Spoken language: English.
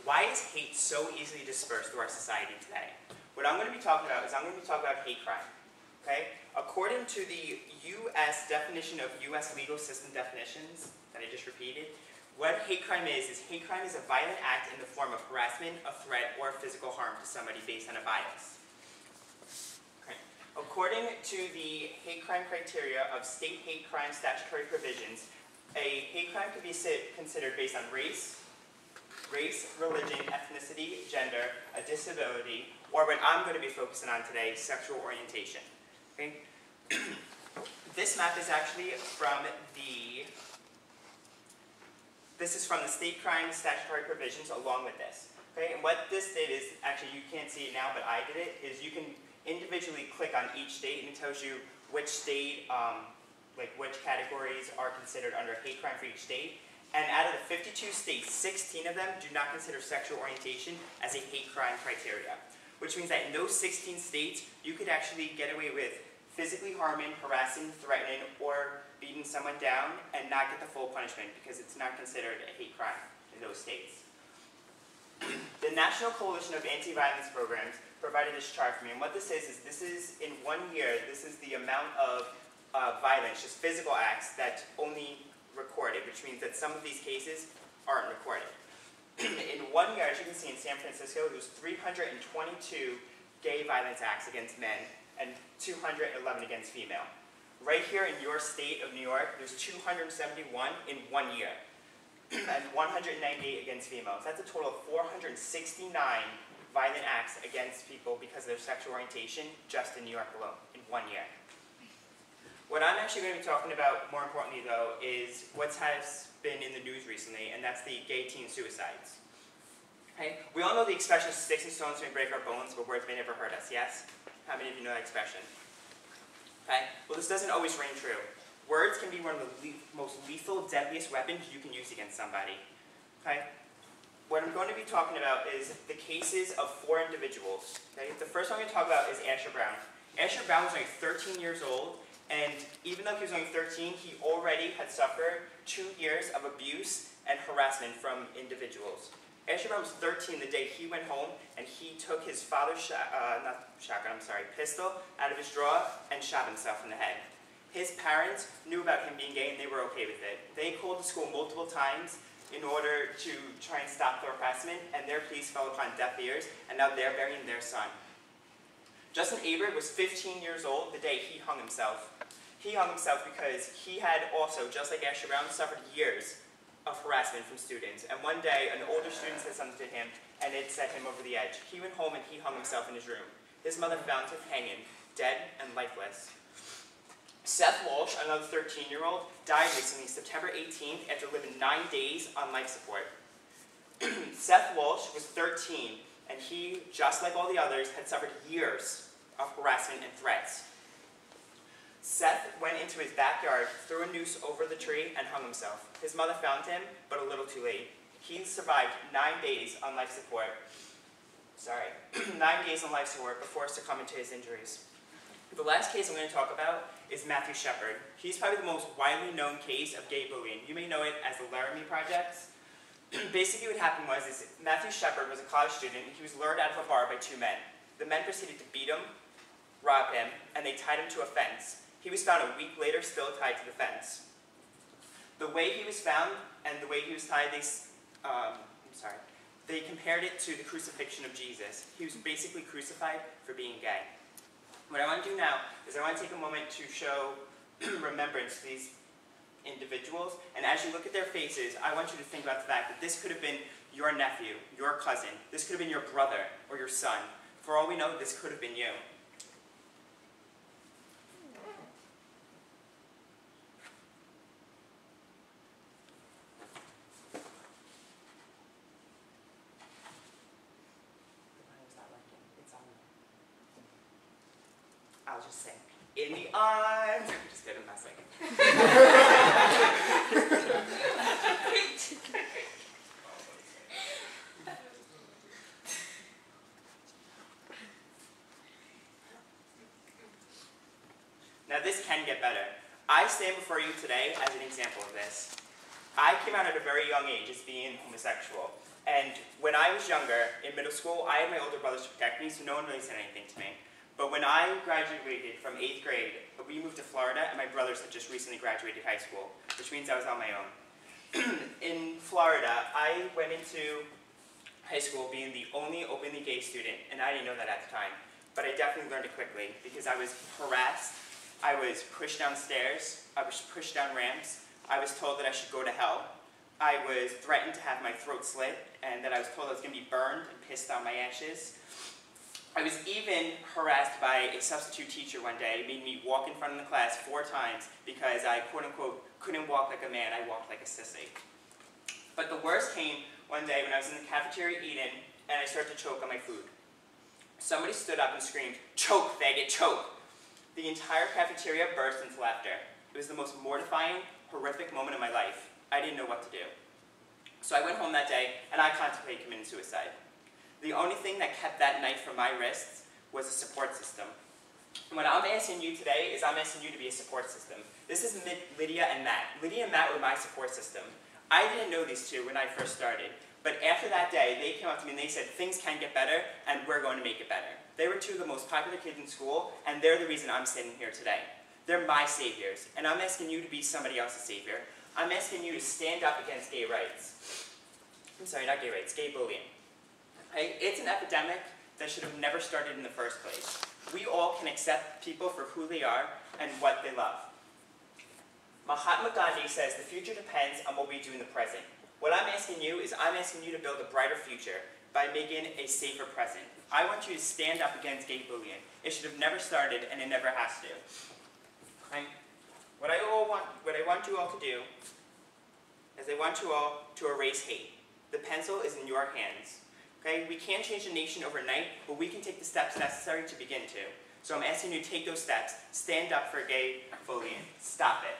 why is hate so easily dispersed through our society today? What I'm going to be talking about is hate crime. Okay? According to the U.S. definition of U.S. legal system definitions that I just repeated, what hate crime is a violent act in the form of harassment, a threat, or physical harm to somebody based on a bias. Okay. According to the hate crime criteria of state hate crime statutory provisions, a hate crime could be considered based on race, religion, ethnicity, gender, a disability, or what I'm going to be focusing on today, sexual orientation. Okay? This map is actually from the state crime statutory provisions along with this. Okay? And what this did is, actually you can't see it now, but I did it, is you can individually click on each state and it tells you which state, which categories are considered under hate crime for each state. And out of the 52 states, 16 of them do not consider sexual orientation as a hate crime criteria. Which means that in those 16 states, you could actually get away with physically harming, harassing, threatening, or beating someone down and not get the full punishment because it's not considered a hate crime in those states. The National Coalition of Anti-Violence Programs provided this chart for me, and what this is in 1 year, this is the amount of violence, just physical acts, that's only recorded, which means that some of these cases aren't recorded. In 1 year, as you can see in San Francisco, there was 322 gay violence acts against men and 211 against female. Right here in your state of New York, there's 271 in 1 year and 198 against females. That's a total of 469 violent acts against people because of their sexual orientation just in New York alone in 1 year. What I'm actually going to be talking about, more importantly though, is what has been in the news recently, and that's the gay teen suicides. Okay? We all know the expression, sticks and stones may break our bones, but words may never hurt us, yes? How many of you know that expression? Okay? Well, this doesn't always ring true. Words can be one of the most lethal, deadliest weapons you can use against somebody. Okay? What I'm going to be talking about is the cases of 4 individuals. Okay? The first one I'm going to talk about is Asher Brown. Asher Brown was only 13 years old, and even though he was only 13, he already had suffered 2 years of abuse and harassment from individuals. Asher Brown was 13 the day he went home and he took his father's pistol out of his drawer and shot himself in the head. His parents knew about him being gay and they were okay with it. They called the school multiple times in order to try and stop the harassment, and their pleas fell upon deaf ears, and now they're burying their son. Justin Aber was 15 years old the day he hung himself. He hung himself because he had also, just like Asher Brown, suffered years of harassment from students. And one day, an older student said something to him, and it set him over the edge. He went home and he hung himself in his room. His mother found him hanging, dead and lifeless. Seth Walsh, another 13-year-old, died recently, September 18th, after living 9 days on life support. Seth Walsh was 13, and he, just like all the others, had suffered years of harassment and threats. Seth went into his backyard, threw a noose over the tree, and hung himself. His mother found him, but a little too late. He survived 9 days on life support. 9 days on life support before succumbing to his injuries. The last case I'm going to talk about is Matthew Shepard. He's probably the most widely known case of gay bullying. You may know it as the Laramie Project. Basically what happened was Matthew Shepard was a college student. He was lured out of a bar by 2 men. The men proceeded to beat him, rob him, and they tied him to a fence. He was found a week later still tied to the fence. The way he was found and the way he was tied, they compared it to the crucifixion of Jesus. He was basically crucified for being gay. What I want to do now is I want to take a moment to show remembrance to these individuals, and as you look at their faces, I want you to think about the fact that this could have been your nephew, your cousin, this could have been your brother or your son. For all we know, this could have been you. I'll just sing. In the arms. I'm just kidding, I'm not singing. Now this can get better. I stand before you today as an example of this. I came out at a very young age as being homosexual. And when I was younger, in middle school, I had my older brothers to protect me, so no one really said anything to me. But when I graduated from 8th grade, we moved to Florida, and my brothers had just recently graduated high school, which means I was on my own. In Florida, I went into high school being the only openly gay student, and I didn't know that at the time. But I definitely learned it quickly, because I was harassed, I was pushed downstairs, I was pushed down ramps, I was told that I should go to hell, I was threatened to have my throat slit, and that I was told I was going to be burned and pissed on my ashes. I was even harassed by a substitute teacher one day. He made me walk in front of the class 4 times because I, quote-unquote, couldn't walk like a man, I walked like a sissy. But the worst came one day when I was in the cafeteria eating, and I started to choke on my food. Somebody stood up and screamed, "Choke, faggot, choke!" The entire cafeteria burst into laughter. It was the most mortifying, horrific moment of my life. I didn't know what to do. So I went home that day, and I contemplated committing suicide. The only thing that kept that knife from my wrists was a support system. And what I'm asking you today is I'm asking you to be a support system. This is Lydia and Matt. Lydia and Matt were my support system. I didn't know these two when I first started, but after that day, they came up to me and they said, things can get better, and we're going to make it better. They were 2 of the most popular kids in school, and they're the reason I'm sitting here today. They're my saviors, and I'm asking you to be somebody else's savior. I'm asking you to stand up against gay rights. I'm sorry, not gay rights, gay bullying. Okay? It's an epidemic that should have never started in the first place. We all can accept people for who they are and what they love. Mahatma Gandhi says the future depends on what we do in the present. What I'm asking you is I'm asking you to build a brighter future by making a safer present. I want you to stand up against gay bullying. It should have never started, and it never has to. Okay? What I want you all to do is I want you all to erase hate. The pencil is in your hands. Okay? We can't change a nation overnight, but we can take the steps necessary to begin to. So I'm asking you to take those steps. Stand up for gay bullying. Stop it.